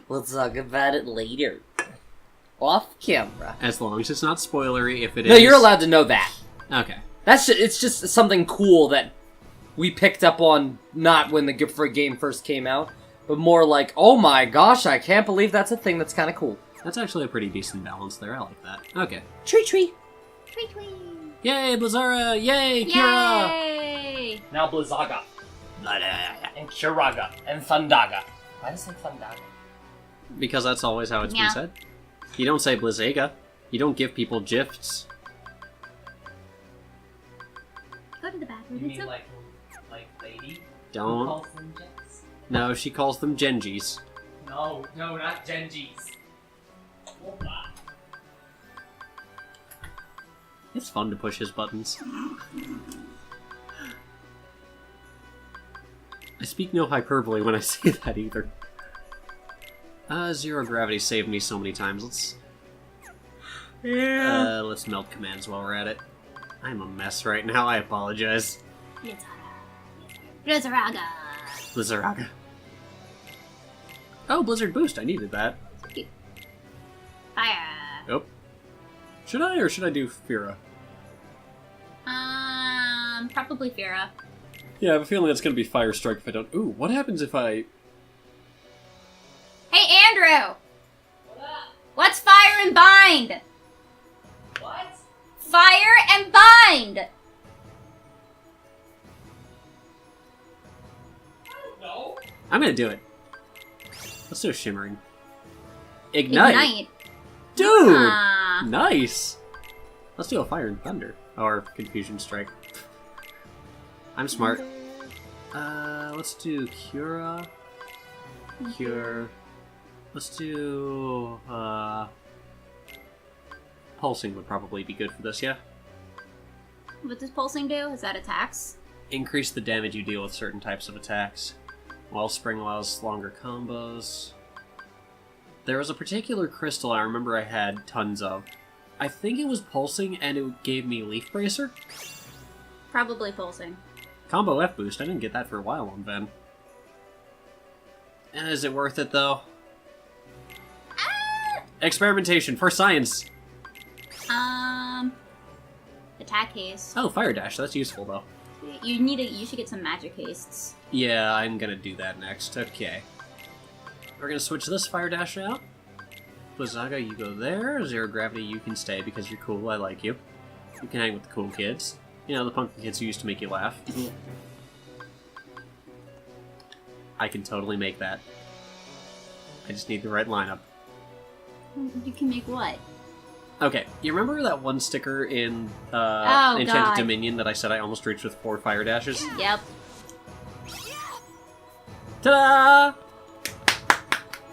We'll talk about it later. Off camera. As long as it's not spoilery, if it is... No, you're allowed to know that. Okay. It's just something cool that we picked up on, not when the game first came out, but more like, oh my gosh, I can't believe that's a thing that's kind of cool. That's actually a pretty decent balance there, I like that. Okay. Tree tree! Tree tree! Yay, Blizzara! Yay, Kira! Yay! Now Blizzaga. And Kiraga. And Thundaga. Why does it say Thundaga? Because that's always how it's Meow. been said. You don't say Blizzaga. You don't give people gifts. Go to the bathroom. You It's mean okay. like lady? Don't. Who calls them Jets? No, she calls them Genjis. No, not Genjis. It's fun to push his buttons. I speak no hyperbole when I say that either. Zero gravity saved me so many times. Let's melt commands while we're at it. I'm a mess right now, I apologize. Blizzaraga. Blizzaraga. Oh, Blizzard Boost, I needed that. Fire. Oh. Should I, or should I do Fira? Probably Fira. Yeah, I have a feeling it's gonna be Fire Strike if I don't... Ooh, what happens if I... Hey, Andrew! What's Fire and Bind? What? Fire and Bind! No. I'm gonna do it. Let's do Shimmering. Ignite! Dude! Ah. Nice! Let's do a Fire and Thunder. Or Confusion Strike. I'm smart. Let's do Cura. Cure. Let's do, Pulsing would probably be good for this, yeah? What does Pulsing do? Is that attacks? Increase the damage you deal with certain types of attacks. Wellspring allows longer combos. There was a particular crystal I remember I had tons of. I think it was Pulsing and it gave me Leaf Bracer. Probably Pulsing. Combo F boost, I didn't get that for a while on Ven. Is it worth it though? Experimentation for science! Attack haste. Oh, Fire Dash, that's useful though. You should get some magic hastes. Yeah, I'm gonna do that next. Okay. We're gonna switch this Fire Dash out. Blizzaga, you go there. Zero Gravity, you can stay because you're cool, I like you. You can hang with the cool kids. You know, the pumpkin kids who used to make you laugh. I can totally make that. I just need the right lineup. You can make what? Okay, you remember that one sticker in Enchanted God. Dominion that I said I almost reached with 4 Fire Dashes? Yep. Ta-da!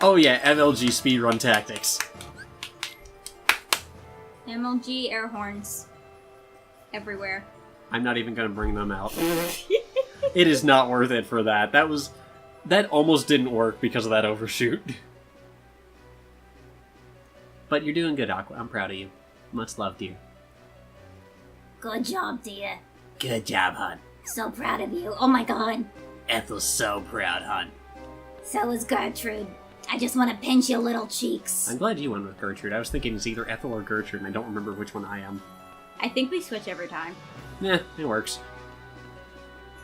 Oh yeah, MLG speedrun tactics. MLG air horns. Everywhere. I'm not even gonna bring them out. It is not worth it for that. That almost didn't work because of that overshoot. But you're doing good, Aqua. I'm proud of you. Much love, dear. Good job, dear. Good job, hon. So proud of you. Oh my god. Ethel's so proud, hon. So is Gertrude. I just want to pinch your little cheeks. I'm glad you went with Gertrude. I was thinking it's either Ethel or Gertrude, and I don't remember which one I am. I think we switch every time. Yeah, it works.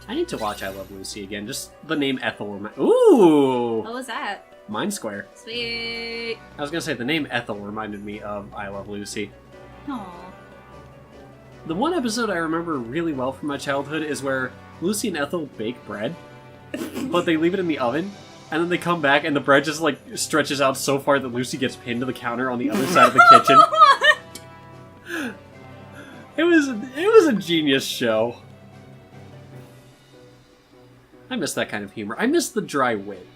I need to watch I Love Lucy again. Just the name Ethel. Ooh! What was that? Mind Square. Sweet. I was gonna say, the name Ethel reminded me of I Love Lucy. Aww. The one episode I remember really well from my childhood is where Lucy and Ethel bake bread, but they leave it in the oven, and then they come back and the bread just, like, stretches out so far that Lucy gets pinned to the counter on the other side of the kitchen. It was a genius show. I miss that kind of humor. I miss the dry wit.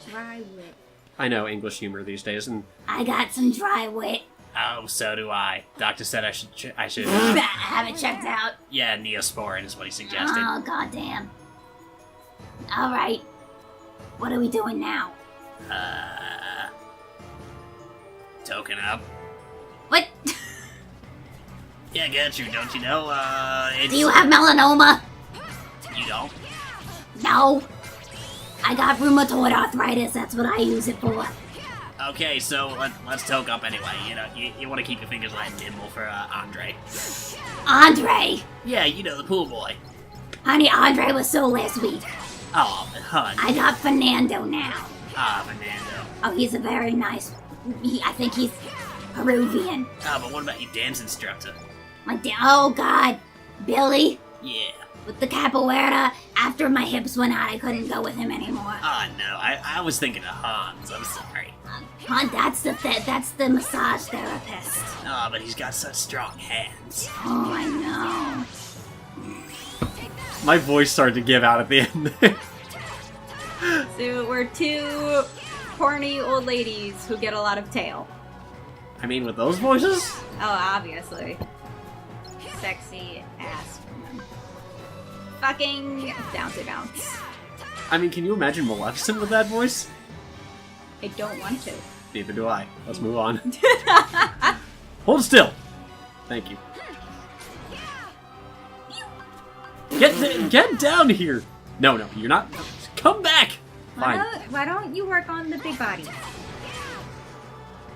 Dry wit. I know English humor these days, and I got some dry wit. oh, so do I. Doctor said I should. Have it checked out. Yeah, Neosporin is what he suggested. Oh, goddamn. Alright. What are we doing now? Token up. What? Yeah, Gertrude, don't you know? It's... Do you have melanoma? You don't? No. I got rheumatoid arthritis. That's what I use it for. Okay, so let's toke up anyway. You know, you want to keep your fingers light and nimble for Andre. Andre! Yeah, you know, the pool boy. Honey, Andre was so last week. Oh, hun. I got Fernando now. Ah, Fernando. Oh, he's a very nice... I think he's Peruvian. Ah, but what about your dance instructor? Oh, God. Billy? Yeah. With the capoeira, after my hips went out, I couldn't go with him anymore. Oh, no, I was thinking of Hans. I'm sorry. Hon, that's the massage therapist. Oh, but he's got such strong hands. Oh, I know. My voice started to give out at the end there. So we're two horny old ladies who get a lot of tail. I mean, with those voices? Oh, obviously. Sexy ass woman. Fucking bouncy bounce. I mean, can you imagine Maleficent with that voice? I don't want to. Neither do I. Let's move on. Hold still. Thank you. Get down here. No, you're not. Come back. Fine. Why don't you work on the big body?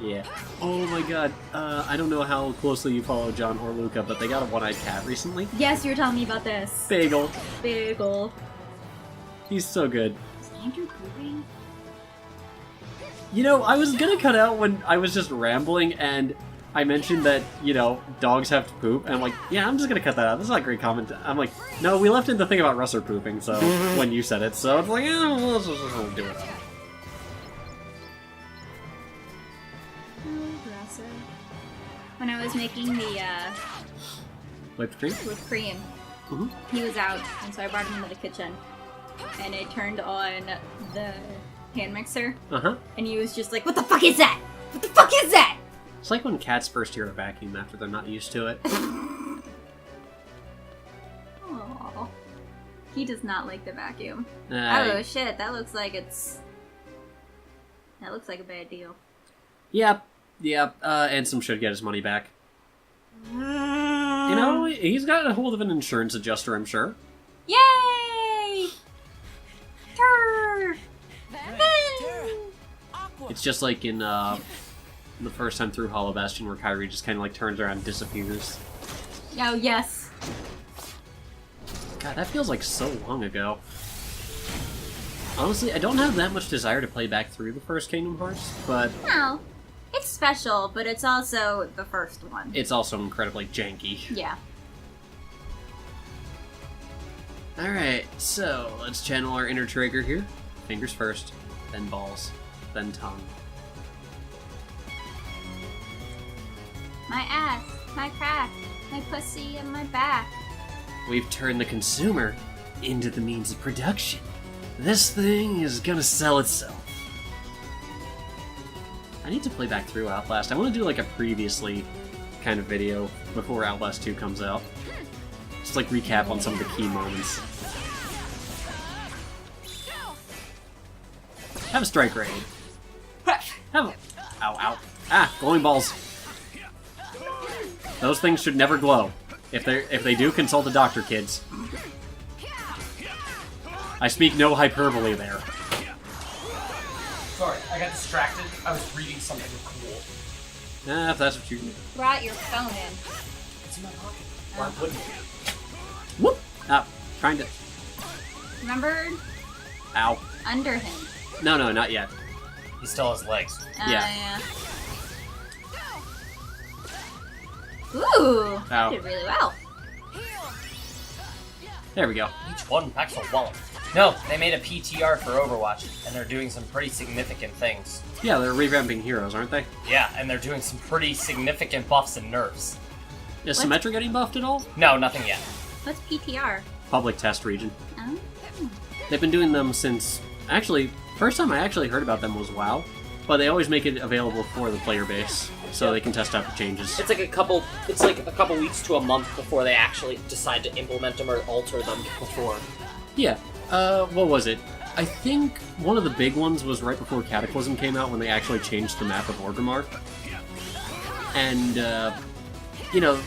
Yeah. Oh my god. I don't know how closely you follow John or Luca, but they got a one-eyed cat recently. Yes, you were telling me about this. Bagel. Bagel. He's so good. Is Andrew pooping? You know, I was gonna cut out when I was just rambling and I mentioned that, you know, dogs have to poop, and I'm like, yeah, I'm just gonna cut that out. This is not a great comment. I'm like, no, we left in the thing about Russer pooping, so, when you said it, so it's like, yeah, we'll do it. When I was making the Whipped cream? whipped cream, Mhm. he was out, and so I brought him into the kitchen, and I turned on the hand mixer, Uh-huh. and he was just like, "What the fuck is that? What the fuck is that?" It's like when cats first hear a vacuum after they're not used to it. Aww. He does not like the vacuum. Oh Uh, shit, that looks like a bad deal. Yep, Ansem should get his money back. You know, he's got a hold of an insurance adjuster, I'm sure. Yay! Turr! It's just like in the first time through Hollow Bastion where Kairi just kind of like turns around and disappears. Oh, yes. God, that feels like so long ago. Honestly, I don't have that much desire to play back through the first Kingdom Hearts, but No. It's special, but it's also the first one. it's also incredibly janky. Yeah. Alright, so let's channel our inner trigger here. Fingers first, then balls, then tongue. My ass, my crack, my pussy, and my back. We've turned the consumer into the means of production. This thing is gonna sell itself. I need to play back through Outlast. I want to do like a previously kind of video before Outlast 2 comes out. Just like recap on some of the key moments. Have a strike raid. Have a... Ow, ow. Ah, glowing balls. Those things should never glow. If they do, consult a doctor, kids. I speak no hyperbole there. Sorry, I got distracted. I was reading something cool. If that's what you... Brought your phone in. It's in my pocket. Why wouldn't you? Whoop! Ah, trying to... Remember? Ow. Under him. No, not yet. He still has legs. Yeah. Ooh, Ow. you did really well. There we go. Each one packs a wallet. No, they made a PTR for Overwatch, and they're doing some pretty significant things. Yeah, they're revamping heroes, aren't they? Yeah, and they're doing some pretty significant buffs and nerfs. Is Symmetra getting buffed at all? No, nothing yet. What's PTR? Public test region. Oh. They've been doing them since... Actually, first time I actually heard about them was WoW, but they always make it available for the player base, so they can test out the changes. It's like a couple weeks to a month before they actually decide to implement them or alter them before. Yeah. What was it? I think one of the big ones was right before Cataclysm came out when they actually changed the map of Orgrimmar. And, you know,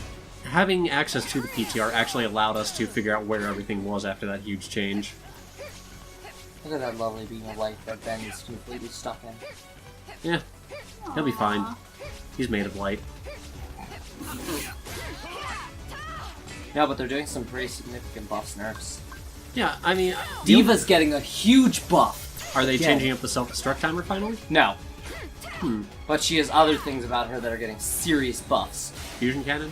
having access to the PTR actually allowed us to figure out where everything was after that huge change. Look at that lovely beam of light that Ben is completely stuck in. Yeah, he'll be fine. He's made of light. No, but they're doing some pretty significant buffs nerfs. Yeah, I mean... Diva's getting a huge buff. Are they Yeah. changing up the self-destruct timer finally? No. But she has other things about her that are getting serious buffs. Fusion cannon?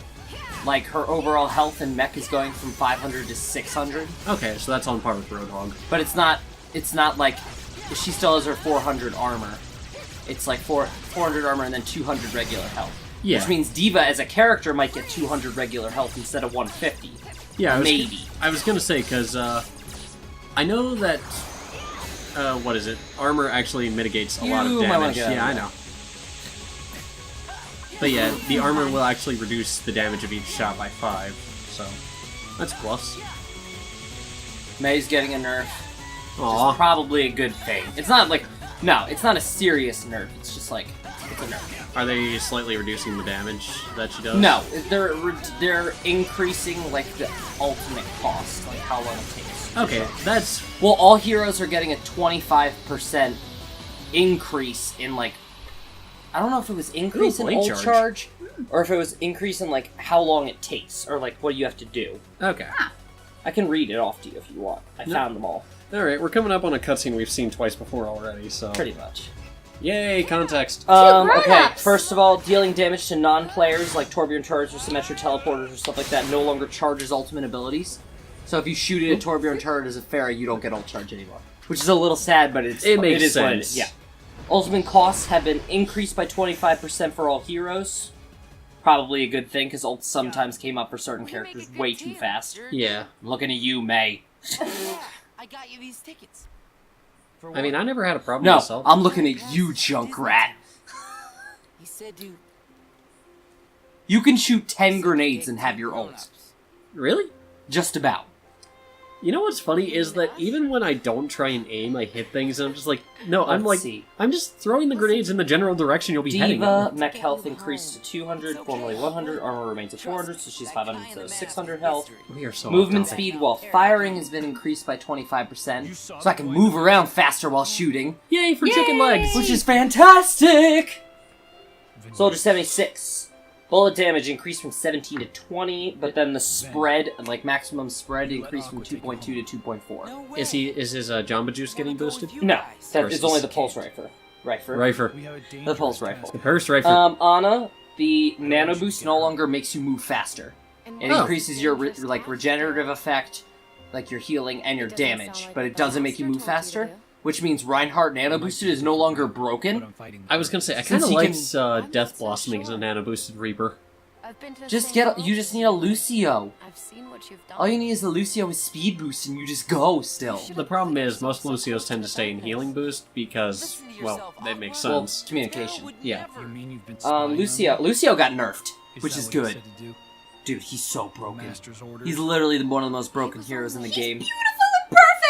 Like, her overall health and mech is going from 500 to 600. Okay, so that's on par with Roadhog. But it's not like... She still has her 400 armor. It's like 400 armor and then 200 regular health. Yeah. Which means Diva as a character might get 200 regular health instead of 150. Yeah, Maybe. I was gonna say, because, I know that... what is it? Armor actually mitigates a lot of You might wanna damage. get out of Yeah, I that. know. But yeah, the armor will actually reduce the damage of each shot by 5, so that's a plus. May's getting a nerf. Which is Aw. probably a good thing. It's not like... No, it's not a serious nerf. It's just like... It's a nerf. Are they slightly reducing the damage that she does? No, they're increasing, like, the ultimate cost. Like, how long it takes. Okay, that's... Well, all heroes are getting a 25% increase in, like... I don't know if it was increase in blade ult charge. charge, or if it was increase in, like, how long it takes, or, like, what you have to do. Okay. I can read it off to you if you want. I found them all. Alright, we're coming up on a cutscene we've seen twice before already, so... Pretty much. Yay, context! Okay, grown-ups. first of all, dealing damage to non-players like Torbjorn turrets or Symmetra teleporters or stuff like that no longer charges ultimate abilities. So if you shoot it at Torbjorn turret as a fairy, you don't get ult charge anymore. Which is a little sad, but it makes is what it sense. is. Yeah. Ultimate costs have been increased by 25% for all heroes. Probably a good thing, because ults sometimes came up for certain characters way too fast. Yeah. I'm looking at you, May. I got you these tickets. I mean, I never had a problem No, myself. I'm looking at you, Junkrat. He said to You can shoot 10 grenades and have your ult. Really? Just about. You know what's funny is that even when I don't try and aim, I hit things, and I'm just like, no, Let's see. I'm just throwing the grenades in the general direction you'll be heading. Diva, in. mech health increased to 200, formerly 100, armor remains at 400, so she's 500 instead of 600 health. We are so Movement off topic. speed while firing has been increased by 25%, so I can move around faster while shooting, Yay for chicken legs! which is fantastic! Soldier 76. Bullet damage increased from 17 to 20, but then the spread, like maximum spread, increased from 2.2 to 2.4. Is his Jamba Juice getting boosted? No, that is Versus- only the pulse rifle. Rifer. The pulse rifle. The Purse Rifer. Anna, the nano boost no longer makes you move faster. It Oh. increases your regenerative effect, like your healing and your damage, but it doesn't make you move faster. Which means Reinhardt nano boosted is no longer broken. I was gonna say, I Since kind of he liked Death Blossoming as a nano boosted Reaper. You just need a Lucio. I've seen what you've done. All you need is a Lucio with speed boost, and you just go still. The problem is, most Lucios tend to stay in healing boost because, well, that makes Well, sense. communication. Yeah. Lucio got nerfed, which is good. Dude, he's so broken. He's literally one of the most broken heroes in the game.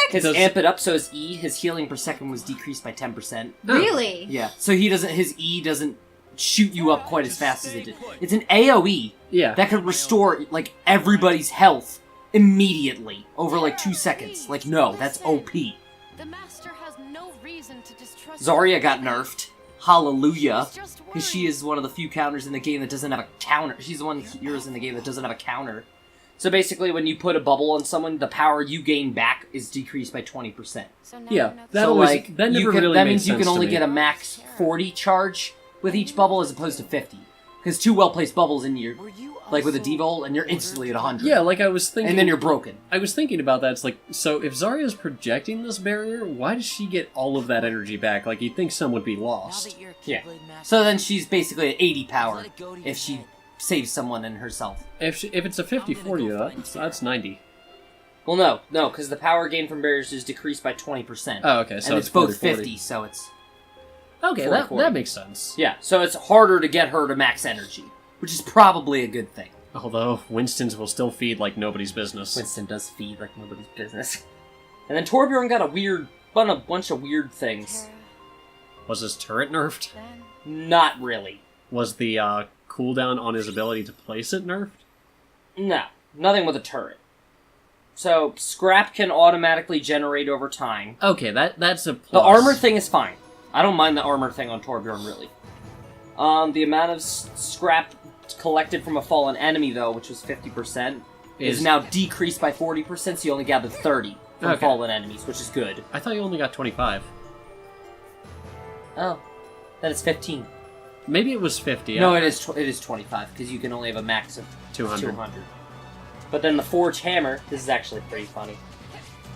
Because Does- amp it up so his healing per second was decreased by 10%. Really? Yeah, so his E doesn't shoot you up quite as fast as it did. It's an AoE Yeah. that could restore, like, everybody's health immediately over, like, 2 seconds. Like, no, that's OP. The master has no reason to distrust Zarya got nerfed. Hallelujah. Because she is one of the few counters in the game that doesn't have a counter. She's the one heroes in the game that doesn't have a counter. So basically, when you put a bubble on someone, the power you gain back is decreased by 20%. So now Yeah, you know that So, always, like, that never really that made means you sense can to only me. get a max 40 charge with each bubble as opposed to 50. Because 2 well-placed bubbles in your, like with a D-Vol, and you're instantly at 100. Yeah, like I was thinking... And then you're broken. I was thinking about that, it's like, so if Zarya's projecting this barrier, why does she get all of that energy back? Like, you'd think some would be lost. Yeah. So then she's basically at 80 power if she saves someone and herself. If it's a 50-40, that's 90. Well, no, because the power gain from barriers is decreased by 20%. Oh, okay, so and it's it's both 40-40. 50, so it's... Okay, 40-40. that makes sense. Yeah, so it's harder to get her to max energy, which is probably a good thing. Although, Winston's will still feed like nobody's business. Winston does feed like nobody's business. And then Torbjorn got a bunch of weird things. Was his turret nerfed? Not really. Was the cooldown on his ability to place it nerfed? No, nothing with a turret. So, scrap can automatically generate over time. Okay, that's a The plus. armor thing is fine. I don't mind the armor thing on Torbjorn, really. The amount of scrap collected from a fallen enemy, though, which was 50%, is now decreased by 40%, so you only gather 30 from fallen enemies, which is good. I thought you only got 25. Oh. Then it's 15. Maybe it was 50. No, it is 25, because you can only have a max of 200. But then the Forge Hammer, this is actually pretty funny.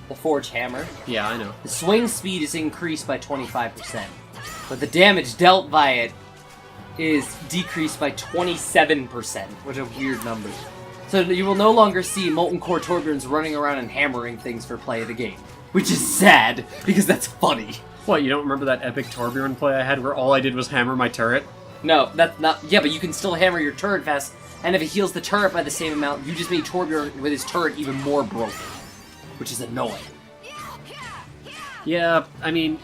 The Forge Hammer, Yeah, I know. the swing speed is increased by 25%, but the damage dealt by it is decreased by 27%, which are weird numbers. So you will no longer see Molten Core Torbjorns running around and hammering things for play of the game. Which is sad, because that's funny. What, you don't remember that epic Torbjorn play I had where all I did was hammer my turret? No, that's not... Yeah, but you can still hammer your turret fast, and if it heals the turret by the same amount, you just made Torbjorn with his turret even more broken. Which is annoying. Yeah, I mean,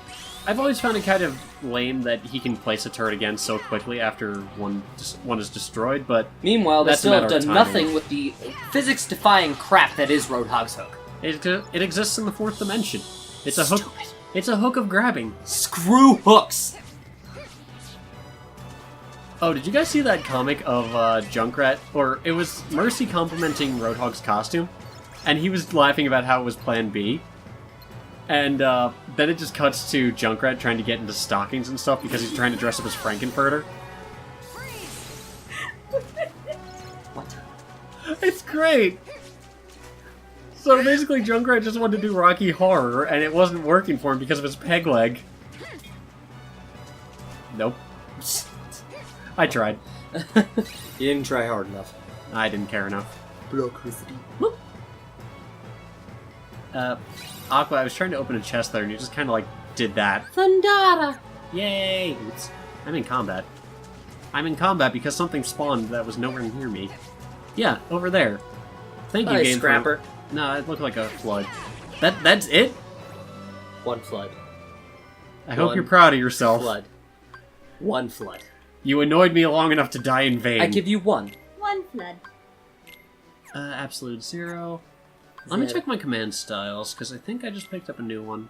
I've always found it kind of lame that he can place a turret again so quickly after one is destroyed, but... Meanwhile, they that's a still have matter of done timing. nothing with the physics-defying crap that is Roadhog's hook. It exists in the fourth dimension. It's a hook. Stupid. It's a hook of grabbing. Screw hooks! Oh, did you guys see that comic of Junkrat? Or it was Mercy complimenting Roadhog's costume, and he was laughing about how it was Plan B. And then it just cuts to Junkrat trying to get into stockings and stuff because he's trying to dress up as Frankenfurter. What? It's great! So basically Junkrat just wanted to do Rocky Horror, and it wasn't working for him because of his peg leg. Nope. I tried. You didn't try hard enough. I didn't care enough. Bureaucracy. Aqua, I was trying to open a chest there, and you just kind of, like, did that. Thundara! Yay! Oops. I'm in combat. I'm in combat because something spawned that was nowhere near me. Yeah, over there. Thank you, Hi, game. Scrapper. No, it looked like a flood. That's it? One flood. I hope One you're proud of yourself. Flood. One flood. You annoyed me long enough to die in vain. I give you one. One flood. Absolute 0. Let me check my command styles, because I think I just picked up a new one.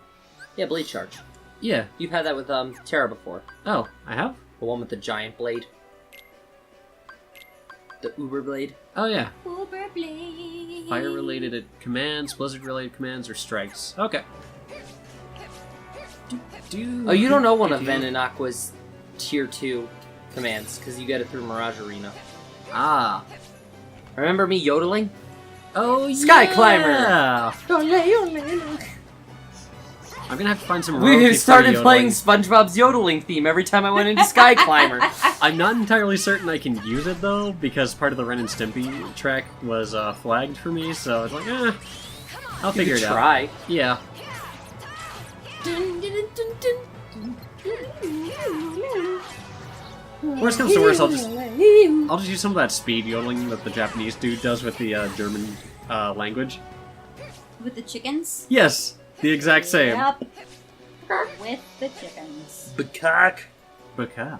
Yeah, Blade Charge. Yeah. You've had that with Terra before. Oh, I have? The one with the giant blade. The Uber Blade. Oh, yeah. Uber blade. Fire-related commands, blizzard-related commands, or strikes. Okay. Oh, you don't know one of Ven and Aqua's Tier 2 commands, because you get it through Mirage Arena. Ah. Remember me yodeling? Oh, Sky yeah! Climber! I'm gonna have to find some royalties We for started yodeling. playing SpongeBob's yodeling theme every time I went into Sky Climber. I'm not entirely certain I can use it, though, because part of the Ren and Stimpy track was flagged for me, so it's like, I'll figure it out. Try. Yeah. Worst comes to worst, I'll just use some of that speed yodeling that the Japanese dude does with the German language. With the chickens? Yes, the exact same. Yep. With the chickens. Bakak. Baka.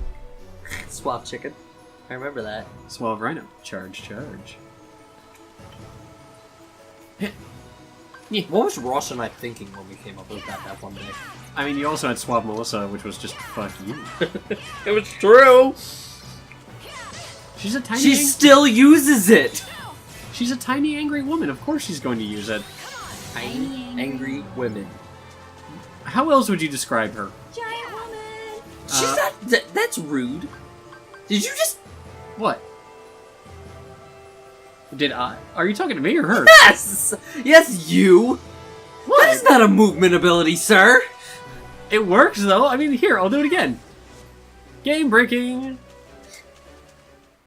Swap chicken. I remember that. Suave Rhino. Charge, charge. What was Ross and I thinking when we came up with that one day? I mean, you also had Suave Melissa, which was just fuck you. It was true! She's a tiny. She still uses it! She's a tiny angry woman. Of course, she's going to use it. Tiny, angry women. How else would you describe her? Giant woman! She's not. That's rude. Did you just. What? Did I? Are you talking to me or her? Yes! Yes, you! That is not a movement ability, sir! It works though. I mean, here, I'll do it again. Game breaking.